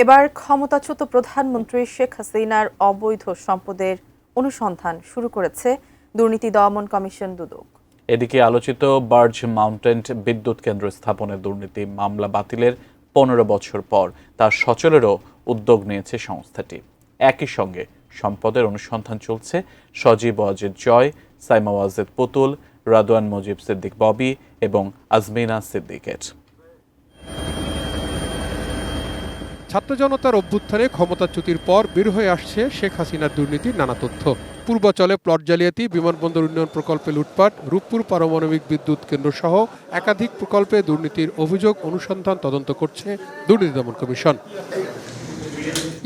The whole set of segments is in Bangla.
এবার ক্ষমতাচ্যুত প্রধানমন্ত্রী শেখ হাসিনার অবৈধ সম্পদের অনুসন্ধান শুরু করেছে দুর্নীতি দমন কমিশন দুদক। এদিকে আলোচিত বার্জ মাউন্টেন বিদ্যুৎ কেন্দ্র স্থাপনের দুর্নীতি মামলা বাতিলের 15 বছর পর তার সচলেরও উদ্যোগ নিয়েছে সংস্থাটি। একই সঙ্গে সম্পদের অনুসন্ধান চলছে সজীব ওয়াজেদ জয়, সাইমা ওয়াজেদ পুতুল, রাদওয়ান মুজিব সিদ্দিক ববি এবং আজমিনা সিদ্দিকের। ছাত্র জনতার অভ্যুত্থানে ক্ষমতাচ্যুতির পর বের হয়ে আসছে শেখ হাসিনার দুর্নীতির নানা তথ্য। পূর্বাচলে প্লট জালিয়াতি, বিমানবন্দর উন্নয়ন প্রকল্পে লুটপাট, রূপপুর পারমাণবিক বিদ্যুৎ কেন্দ্র সহ একাধিক প্রকল্পে দুর্নীতির অভিযোগ অনুসন্ধান তদন্ত করছে দুর্নীতি দমন কমিশন।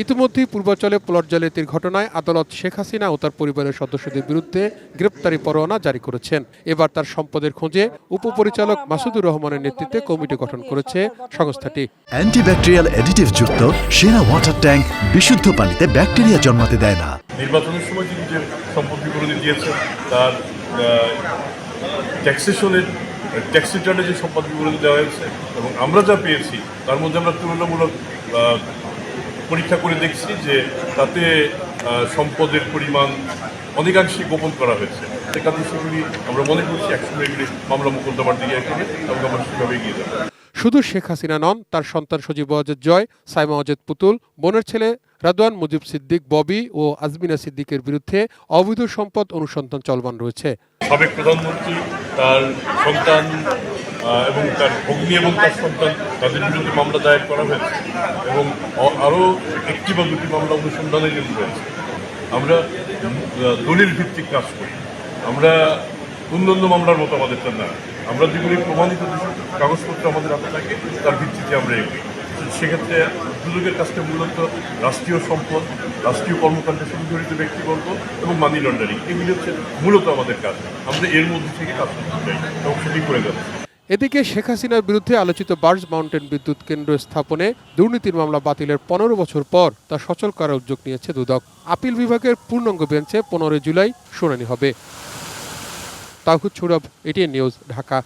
ইতিমধ্যেই পূর্বাচলে প্লট জালিয়াতির ঘটনায় আদালত শেখ হাসিনা ও তার পরিবারের সদস্যদের বিরুদ্ধে গ্রেপ্তারি পরোয়ানা জারি করেছেন। এবার তার সম্পদের খোঁজে উপপরিচালক মাসুদুর রহমানের নেতৃত্বে কমিটি গঠন করেছে সংস্থাটি। অ্যান্টিব্যাকটেরিয়াল অ্যাডিটিভ যুক্ত সেরা ওয়াটার ট্যাঙ্ক বিশুদ্ধ পানিতে ব্যাকটেরিয়া জন্মাতে দেয় না। নির্বাচনের সময় তিনি যে সম্পদ বিবরণী দিয়েছেন তার ট্যাক্সেশনের ট্যাক্স রিটার্নে যে সম্পদ বিবরণী দেওয়া হয়েছে এবং আমরা যা পেয়েছি তার মধ্যে আমরা তুলনামূলক পরীক্ষা করে দেখছি যে তাতে সম্পদের পরিমাণ অনেকাংশে গোপন করা হয়েছে। সে কারণে সেগুলি আমরা মনে করছি একসঙ্গে এগুলি মামলা মোকদ্দমার দিকে এগিয়ে এবং আমরা সেভাবে এগিয়ে যাব। শুধু শেখ হাসিনা নন, তার সন্তান সজীব ওয়াজেদ জয়, সাইমা ওয়াজেদ পুতুল, বোনের ছেলে রাদওয়ান মুজিব সিদ্দিক ববি ও আজমিনা সিদ্দিকের বিরুদ্ধে অবৈধ সম্পদ অনুসন্ধান চলমান রয়েছে। সাবেক প্রধানমন্ত্রী, তার সন্তান এবং তার ভগ্নী এবং তার সন্তান তাদের বিরুদ্ধে মামলা দায়ের করা হয়েছে এবং আরও একটি বা দুটি মামলা অনুসন্ধানের জন্য রয়েছে। আমরা দলিল ভিত্তিক কাজ করি, আমরা অন্যান্য মামলার মতো আমাদেরটা না। আমরা যেগুলি প্রমাণিত কাগজপত্র আমাদের হাতে থাকে তার ভিত্তিতে আমরা এগোই। সেক্ষেত্রে দুদকের কাজটা মূলত রাষ্ট্রীয় সম্পদ, রাষ্ট্রীয় কর্মকাণ্ডের সঙ্গে জড়িত ব্যক্তিবর্গ এবং মানি লন্ডারিং, এগুলি হচ্ছে মূলত আমাদের কাজ। আমরা এর মধ্যে থেকে কাজ করতে চাই এবং সেটি করে যাচ্ছি। এদিকে শেখ হাসিনার বিরুদ্ধে আলোচিত বার্জ মাউন্টেন বিদ্যুৎ কেন্দ্র স্থাপনে দুর্নীতির মামলা বাতিলের 15 বছর পর তা সচল করার উদ্যোগ নিয়েছে দুদক। আপিল বিভাগের পূর্ণাঙ্গ বেঞ্চে 15 জুলাই শুনানি হবে। তাওহিদ সৌরভ, এটিএন নিউজ, ঢাকা।